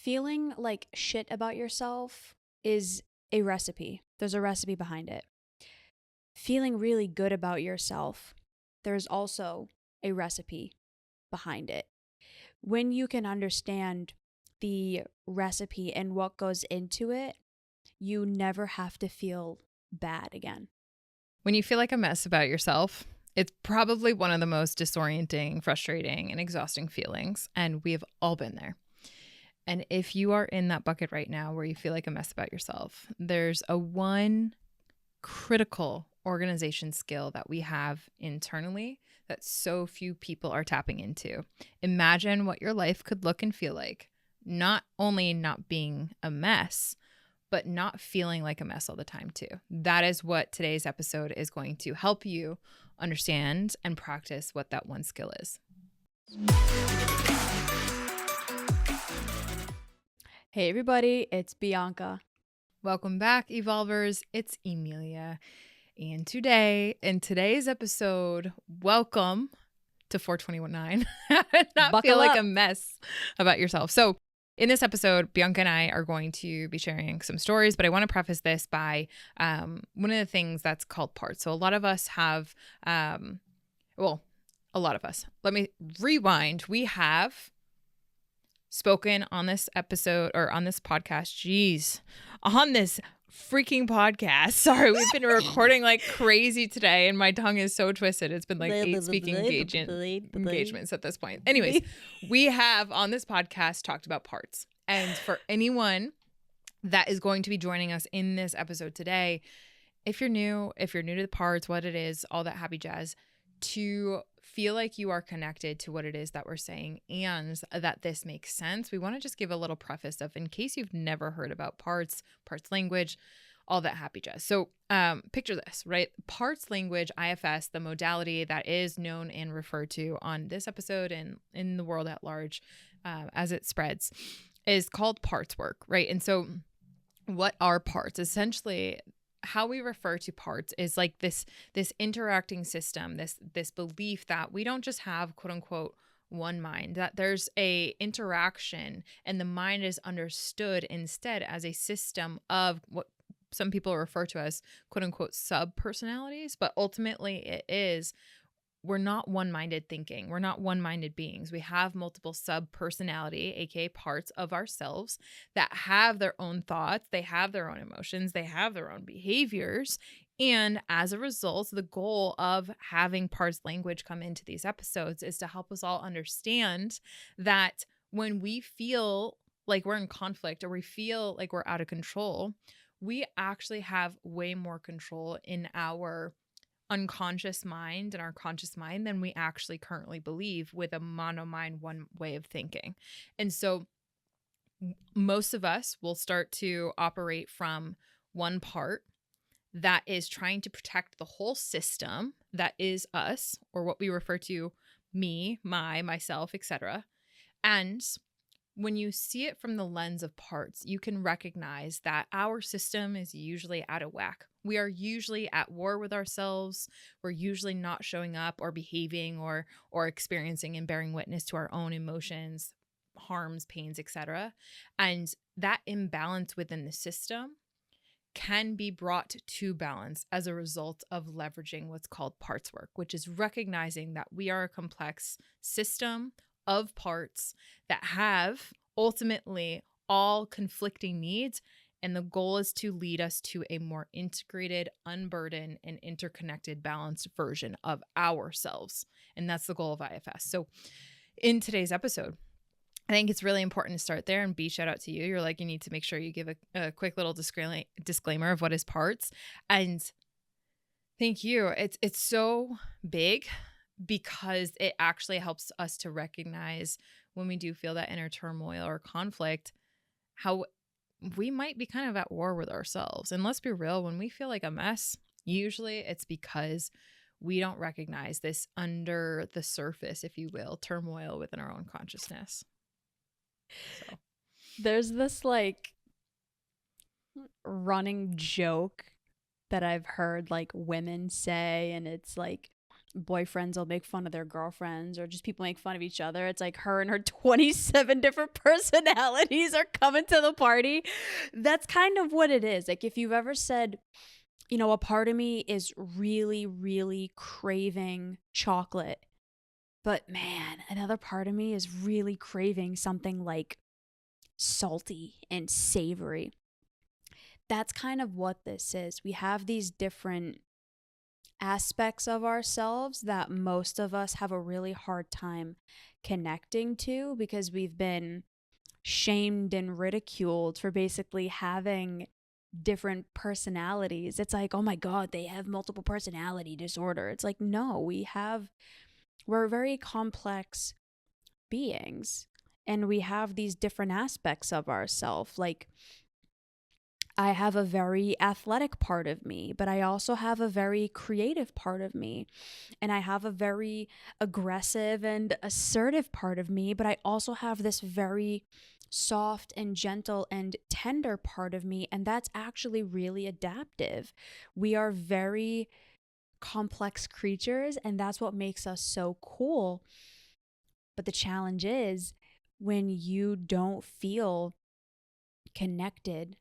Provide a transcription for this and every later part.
feeling like shit about yourself is a recipe. There's a recipe behind it. Feeling really good about yourself, there's also a recipe behind it. When you can understand the recipe and what goes into it, you never have to feel bad again. When you feel like a mess about yourself, it's probably one of the most disorienting, frustrating, and exhausting feelings, and we have all been there. And if you are in that bucket right now where you feel like a mess about yourself, there's one critical organization skill that we have internally that so few people are tapping into. Imagine what your life could look and feel like, not only not being a mess, but not feeling like a mess all the time too. That is what today's episode is going to help you understand and practice what that one skill is. Hey everybody, it's Bianca. Welcome back, Evolvers. It's Emilia. And today, in today's episode, welcome to 421.9. Not Buckle feel like up. a mess about yourself. So in this episode, Bianca and I are going to be sharing some stories, but I want to preface this by one of the things that's called parts. So a lot of us have, a lot of us. Let me rewind. We have spoken on this episode or on this podcast, on this freaking podcast. Sorry, we've been recording like crazy today and my tongue is so twisted. It's been like 8 speaking engagements at this point. Anyways, we have on this podcast talked about parts. And for anyone that is going to be joining us in this episode today, if you're new to the parts, what it is, all that happy jazz, to feel like you are connected to what it is that we're saying and that this makes sense, we want to just give a little preface of, in case you've never heard about parts language, all that happy jazz. So picture this, right? Parts language, IFS, the modality that is known and referred to on this episode and in the world at large as it spreads, is called parts work, right? And so what are parts? Essentially, how we refer to parts is like this interacting system, this belief that we don't just have quote unquote one mind, that there's a interaction and the mind is understood instead as a system of what some people refer to as quote unquote sub personalities, but ultimately it is, we're not one-minded thinking. We're not one-minded beings. We have multiple sub-personality, aka parts of ourselves that have their own thoughts, they have their own emotions, they have their own behaviors. And as a result, the goal of having parts language come into these episodes is to help us all understand that when we feel like we're in conflict or we feel like we're out of control, we actually have way more control in our unconscious mind and our conscious mind than we actually currently believe with a mono mind, one way of thinking. And so most of us will start to operate from one part that is trying to protect the whole system that is us, or what we refer to me, myself, etc. And when you see it from the lens of parts, you can recognize that our system is usually out of whack. We are usually at war with ourselves. We're usually not showing up or behaving or experiencing and bearing witness to our own emotions, harms, pains, etc. And that imbalance within the system can be brought to balance as a result of leveraging what's called parts work, which is recognizing that we are a complex system of parts that have ultimately all conflicting needs. And the goal is to lead us to a more integrated, unburdened, and interconnected, balanced version of ourselves. And that's the goal of IFS. So in today's episode, I think it's really important to start there. And B, shout out to you. You're like, you need to make sure you give a quick little disclaimer of what is parts. And thank you. It's so big because it actually helps us to recognize when we do feel that inner turmoil or conflict, how we might be kind of at war with ourselves. And let's be real, when we feel like a mess, usually it's because we don't recognize this under the surface, if you will, turmoil within our own consciousness. So There's this like running joke that I've heard like women say, and it's like, boyfriends will make fun of their girlfriends, or just people make fun of each other. It's like her and her 27 different personalities are coming to the party. That's kind of what it is. Like, if you've ever said, you know, a part of me is really, really craving chocolate, but man, another part of me is really craving something like salty and savory. That's kind of what this is. We have these different aspects of ourselves that most of us have a really hard time connecting to because we've been shamed and ridiculed for basically having different personalities. It's like, oh my God, they have multiple personality disorder. It's like, no, we're very complex beings and we have these different aspects of ourselves. Like, I have a very athletic part of me, but I also have a very creative part of me. And I have a very aggressive and assertive part of me, but I also have this very soft and gentle and tender part of me. And that's actually really adaptive. We are very complex creatures, and that's what makes us so cool. But the challenge is when you don't feel connected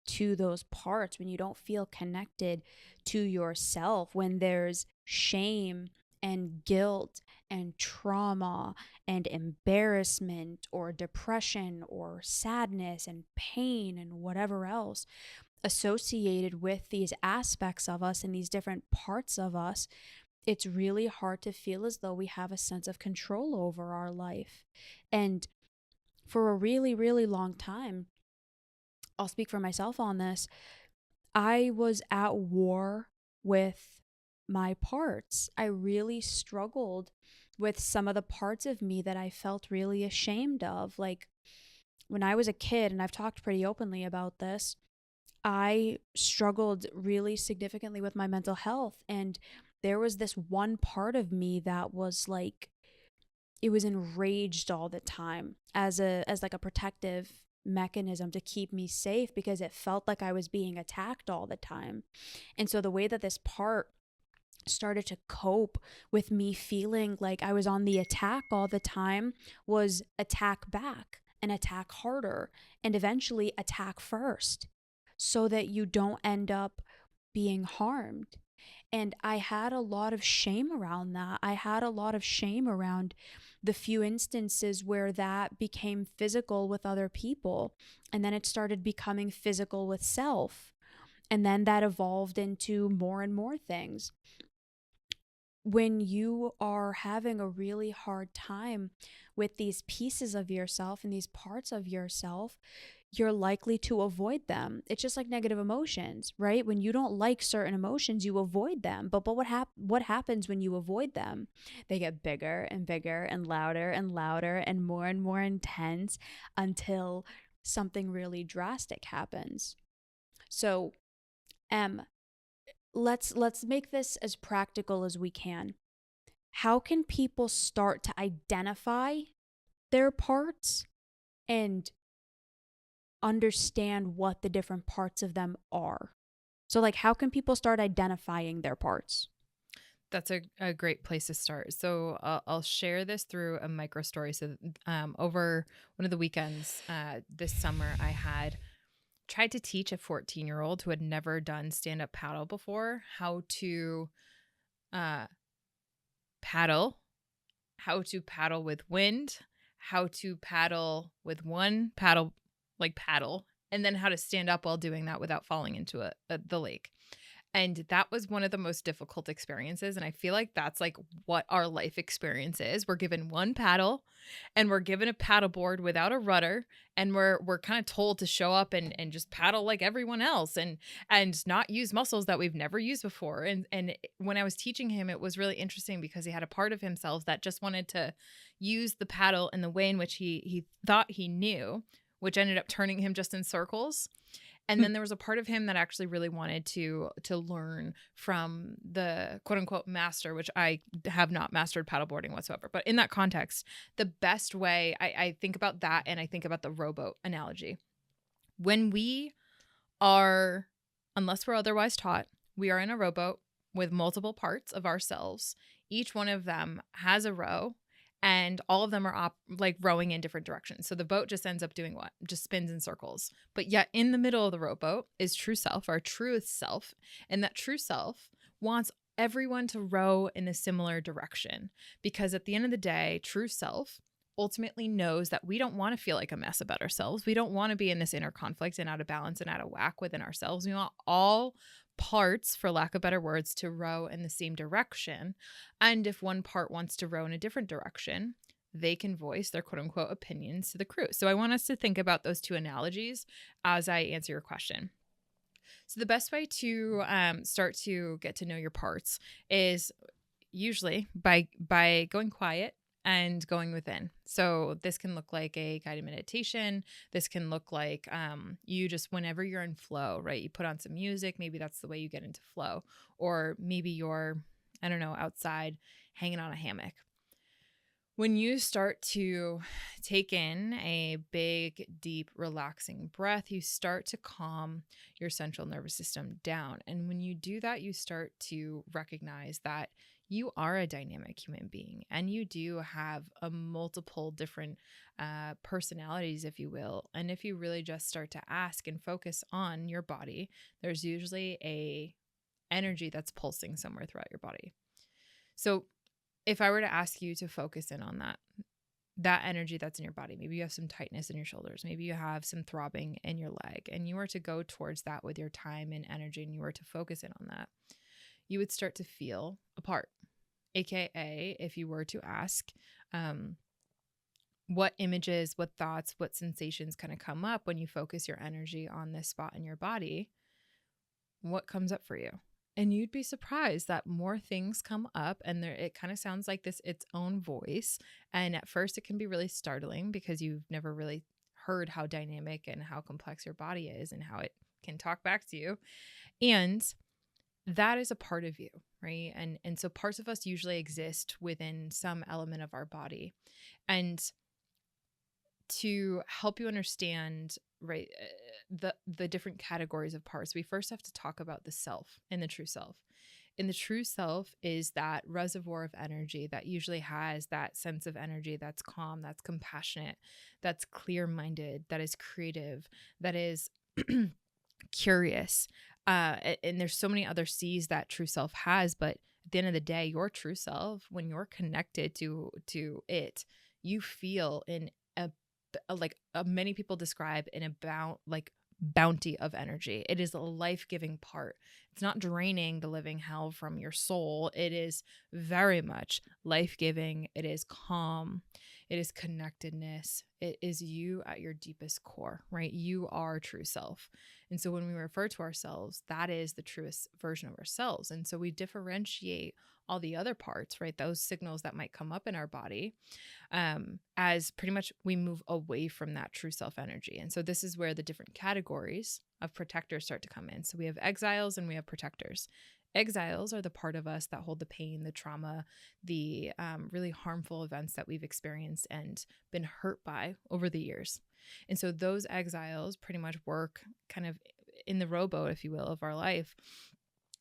to those parts, when you don't feel connected to yourself, when there's shame and guilt and trauma and embarrassment or depression or sadness and pain and whatever else associated with these aspects of us and these different parts of us, it's really hard to feel as though we have a sense of control over our life. And for a really, really long time, I'll speak for myself on this, I was at war with my parts. I really struggled with some of the parts of me that I felt really ashamed of. Like when I was a kid, and I've talked pretty openly about this, I struggled really significantly with my mental health. And there was this one part of me that was like, it was enraged all the time as like a protective mechanism to keep me safe because it felt like I was being attacked all the time. And so the way that this part started to cope with me feeling like I was on the attack all the time was attack back and attack harder and eventually attack first so that you don't end up being harmed. And I had a lot of shame around that. I had a lot of shame around the few instances where that became physical with other people. And then it started becoming physical with self. And then that evolved into more and more things. When you are having a really hard time with these pieces of yourself and these parts of yourself, you're likely to avoid them. It's just like negative emotions, right? When you don't like certain emotions, you avoid them. But what happens when you avoid them? They get bigger and bigger and louder and more intense until something really drastic happens. So, let's make this as practical as we can. How can people start to identify their parts and understand what the different parts of them are? So like, how can people start identifying their parts? That's a great place to start. So I'll share this through a micro story. So over one of the weekends this summer, I had tried to teach a 14-year-old who had never done stand-up paddle before how to paddle, how to paddle with wind, how to paddle with one paddle, like paddle, and then how to stand up while doing that without falling into the lake. And that was one of the most difficult experiences. And I feel like that's like what our life experience is. We're given one paddle and we're given a paddleboard without a rudder. And we're kind of told to show up and just paddle like everyone else and not use muscles that we've never used before. And when I was teaching him, it was really interesting because he had a part of himself that just wanted to use the paddle in the way in which he thought he knew, which ended up turning him just in circles. And then there was a part of him that actually really wanted to learn from the quote unquote master, which I have not mastered paddleboarding whatsoever. But in that context, the best way I think about that, and I think about the rowboat analogy. When we are, unless we're otherwise taught, we are in a rowboat with multiple parts of ourselves. Each one of them has a row, and all of them are rowing in different directions. So the boat just ends up doing what? Just spins in circles. But yet in the middle of the rowboat is true self, our truest self. And that true self wants everyone to row in a similar direction, because at the end of the day, true self ultimately knows that we don't want to feel like a mess about ourselves. We don't want to be in this inner conflict and out of balance and out of whack within ourselves. We want all parts, for lack of better words, to row in the same direction. And if one part wants to row in a different direction, they can voice their quote unquote opinions to the crew. So I want us to think about those two analogies as I answer your question. So the best way to start to get to know your parts is usually by going quiet and going within. So this can look like a guided meditation. This can look like you just, whenever you're in flow, right? You put on some music. Maybe that's the way you get into flow. Or maybe you're, I don't know, outside hanging on a hammock. When you start to take in a big, deep, relaxing breath, you start to calm your central nervous system down. And when you do that, you start to recognize that you are a dynamic human being, and you do have a multiple different personalities, if you will. And if you really just start to ask and focus on your body, there's usually a energy that's pulsing somewhere throughout your body. So if I were to ask you to focus in on that energy that's in your body, maybe you have some tightness in your shoulders, maybe you have some throbbing in your leg, and you were to go towards that with your time and energy, and you were to focus in on that, you would start to feel a part. AKA, if you were to ask, what images, what thoughts, what sensations kind of come up when you focus your energy on this spot in your body, what comes up for you? And you'd be surprised that more things come up, and it kind of sounds like its own voice. And at first it can be really startling because you've never really heard how dynamic and how complex your body is and how it can talk back to you. And that is a part of you, right? And so parts of us usually exist within some element of our body. And to help you understand, right, the different categories of parts, we first have to talk about the self and the true self. And the true self is that reservoir of energy that usually has that sense of energy that's calm, that's compassionate, that's clear-minded, that is creative, that is curious. And there's so many other C's that true self has, but at the end of the day, your true self, when you're connected to it, you feel in many people describe in about bounty of energy. It is a life-giving part. It's not draining the living hell from your soul. It is very much life-giving. It is calm. It is connectedness. It is you at your deepest core, right? You are true self. And so when we refer to ourselves, that is the truest version of ourselves. And so we differentiate all the other parts, right? Those signals that might come up in our body, as pretty much we move away from that true self energy. And so this is where the different categories of protectors start to come in. So we have exiles and we have protectors. Exiles are the part of us that hold the pain, the trauma, the really harmful events that we've experienced and been hurt by over the years. And so those exiles pretty much work kind of in the rowboat, if you will, of our life,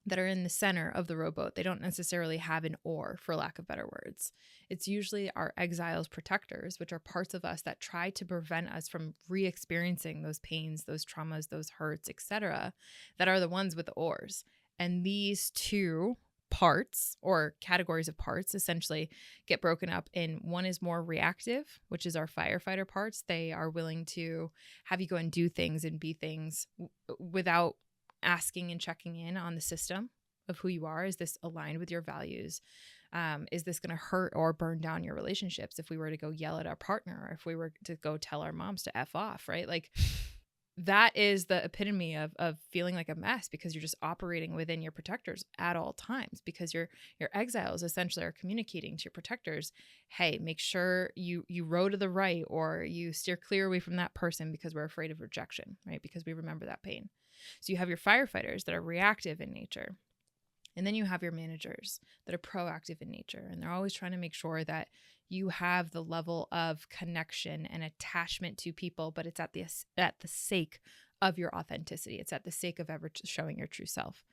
that are in the center of the rowboat. They don't necessarily have an oar, for lack of better words. It's usually our exiles protectors, which are parts of us that try to prevent us from re-experiencing those pains, those traumas, those hurts, etc., that are the ones with the oars. And these two parts or categories of parts essentially get broken up in one is more reactive, which is our firefighter parts. They are willing to have you go and do things and be things without asking and checking in on the system of who you are. Is this aligned with your values? Is this going to hurt or burn down your relationships if we were to go yell at our partner, or if we were to go tell our moms to F off, right? Like that is the epitome of feeling like a mess, because you're just operating within your protectors at all times, because your exiles essentially are communicating to your protectors, hey, make sure you row to the right, or you steer clear away from that person because we're afraid of rejection, right? Because we remember that pain. So you have your firefighters that are reactive in nature. And then you have your managers that are proactive in nature. And they're always trying to make sure that you have the level of connection and attachment to people, but it's at the sake of your authenticity. It's at the sake of ever showing your true self.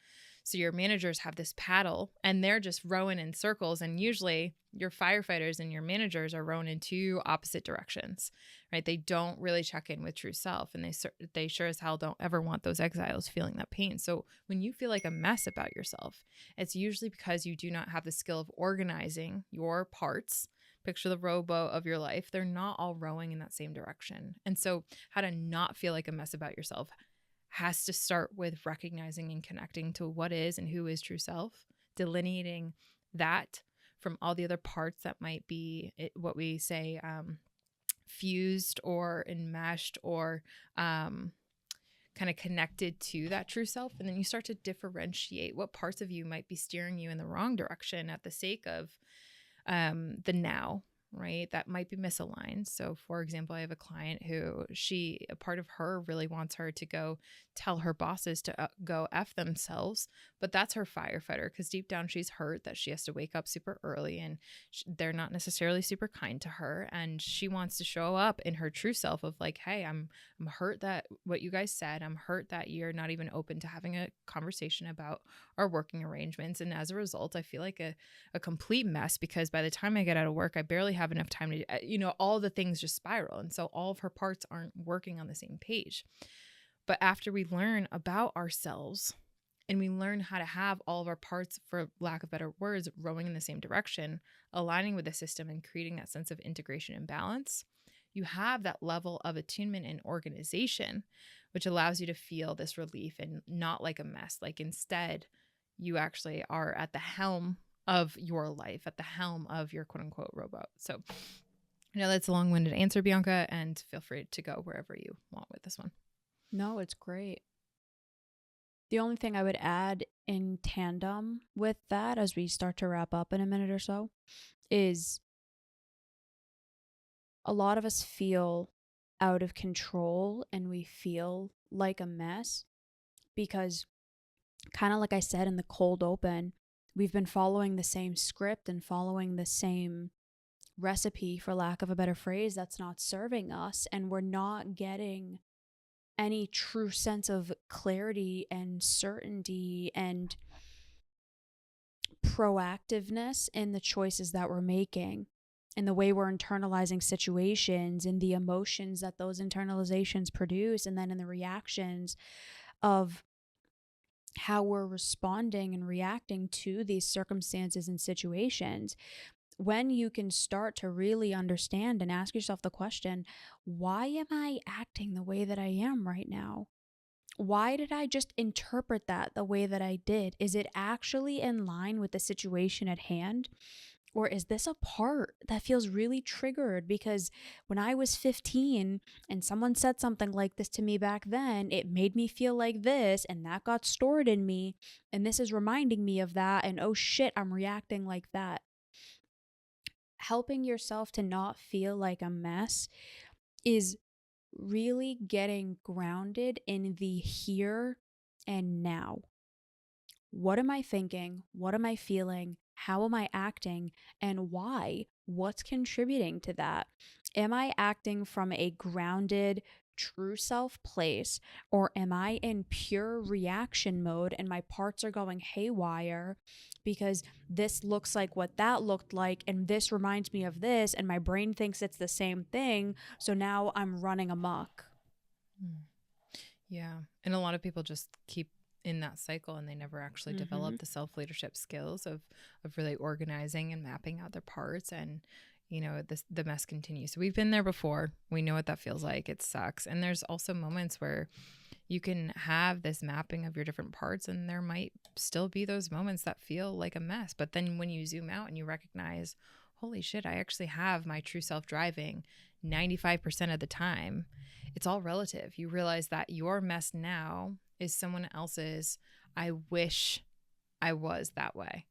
So your managers have this paddle and they're just rowing in circles. And usually your firefighters and your managers are rowing in two opposite directions, right? They don't really check in with true self, and they sure as hell don't ever want those exiles feeling that pain. So when you feel like a mess about yourself, it's usually because you do not have the skill of organizing your parts. Picture the rowboat of your life. They're not all rowing in that same direction. And so how to not feel like a mess about yourself has to start with recognizing and connecting to what is and who is true self, delineating that from all the other parts that might be what we say fused or enmeshed or kind of connected to that true self. And then you start to differentiate what parts of you might be steering you in the wrong direction at the sake of the now, right? That might be misaligned. So for example, I have a client who a part of her really wants her to go tell her bosses to go F themselves, but that's her firefighter, because deep down she's hurt that she has to wake up super early and they're not necessarily super kind to her. And she wants to show up in her true self of like, hey, I'm hurt that what you guys said. I'm hurt that you're not even open to having a conversation about our working arrangements. And as a result, I feel like a complete mess, because by the time I get out of work, I barely have enough time to, all the things just spiral. And so all of her parts aren't working on the same page. But after we learn about ourselves and we learn how to have all of our parts, for lack of better words, rowing in the same direction, aligning with the system and creating that sense of integration and balance, you have that level of attunement and organization, which allows you to feel this relief and not like a mess. Like instead, you actually are at the helm of your life, at the helm of your quote unquote rowboat. So I know that's a long-winded answer, Bianca, and feel free to go wherever you want with this one. No, it's great. The only thing I would add in tandem with that, as we start to wrap up in a minute or so, is a lot of us feel out of control and we feel like a mess because, kind of like I said in the cold open, we've been following the same script and following the same recipe, for lack of a better phrase, that's not serving us, and we're not getting any true sense of clarity and certainty and proactiveness in the choices that we're making, in the way we're internalizing situations, in the emotions that those internalizations produce, and then in the reactions of how we're responding and reacting to these circumstances and situations. When you can start to really understand and ask yourself the question, why am I acting the way that I am right now? Why did I just interpret that the way that I did? Is it actually in line with the situation at hand? Or is this a part that feels really triggered because when I was 15 and someone said something like this to me back then, it made me feel like this and that got stored in me. And this is reminding me of that. And oh shit, I'm reacting like that. Helping yourself to not feel like a mess is really getting grounded in the here and now. What am I thinking? What am I feeling? How am I acting? And why? What's contributing to that? Am I acting from a grounded, true self place, or am I in pure reaction mode and my parts are going haywire because this looks like what that looked like and this reminds me of this and my brain thinks it's the same thing, so now I'm running amok? Yeah. And a lot of people just keep in that cycle and they never actually develop the self-leadership skills of really organizing and mapping out their parts. And the mess continues. So we've been there before. We know what that feels like. It sucks. And there's also moments where you can have this mapping of your different parts and there might still be those moments that feel like a mess. But then when you zoom out and you recognize, holy shit, I actually have my true self driving 95% of the time, it's all relative. You realize that your mess now is someone else's, I wish I was that way,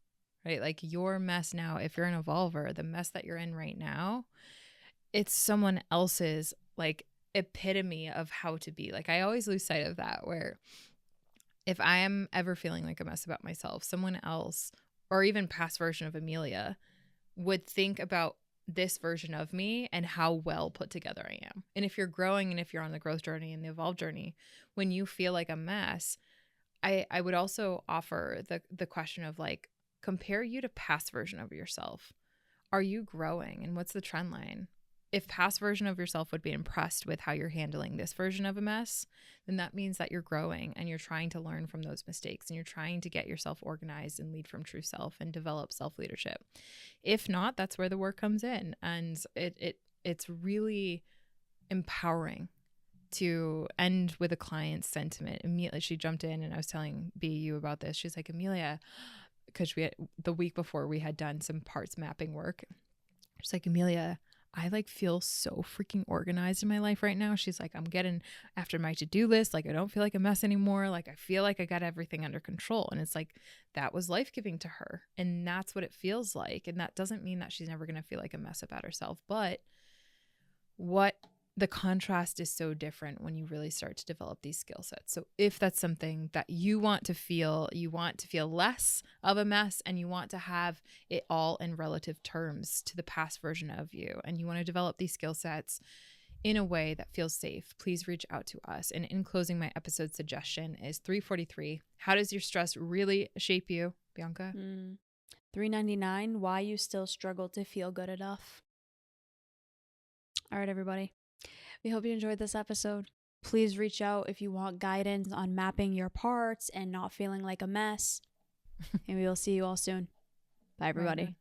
right? Like your mess now, if you're an evolver, the mess that you're in right now, it's someone else's like epitome of how to be. Like I always lose sight of that, where if I am ever feeling like a mess about myself, someone else or even past version of Emilia would think about this version of me and how well put together I am. And if you're growing and if you're on the growth journey and the evolve journey, when you feel like a mess, I would also offer the question of like, compare you to past version of yourself. Are you growing, and what's the trend line? If past version of yourself would be impressed with how you're handling this version of a mess, then that means that you're growing and you're trying to learn from those mistakes and you're trying to get yourself organized and lead from true self and develop self-leadership. If not, that's where the work comes in. And it's really empowering to end with a client's sentiment. Emilia, she jumped in and I was telling BU about this. She's like, Emilia, because the week before we had done some parts mapping work. She's like, Emilia, I like feel so freaking organized in my life right now. She's like, I'm getting after my to-do list. Like, I don't feel like a mess anymore. Like, I feel like I got everything under control. And it's like, that was life-giving to her. And that's what it feels like. And that doesn't mean that she's never going to feel like a mess about herself. But the contrast is so different when you really start to develop these skill sets. So if that's something that you want to feel less of a mess and you want to have it all in relative terms to the past version of you, and you want to develop these skill sets in a way that feels safe, please reach out to us. And in closing, my episode suggestion is 343. How does your stress really shape you, Bianca? 399. Why you still struggle to feel good enough. All right, everybody. We hope you enjoyed this episode. Please reach out if you want guidance on mapping your parts and not feeling like a mess. And we will see you all soon. Bye, everybody. Bye.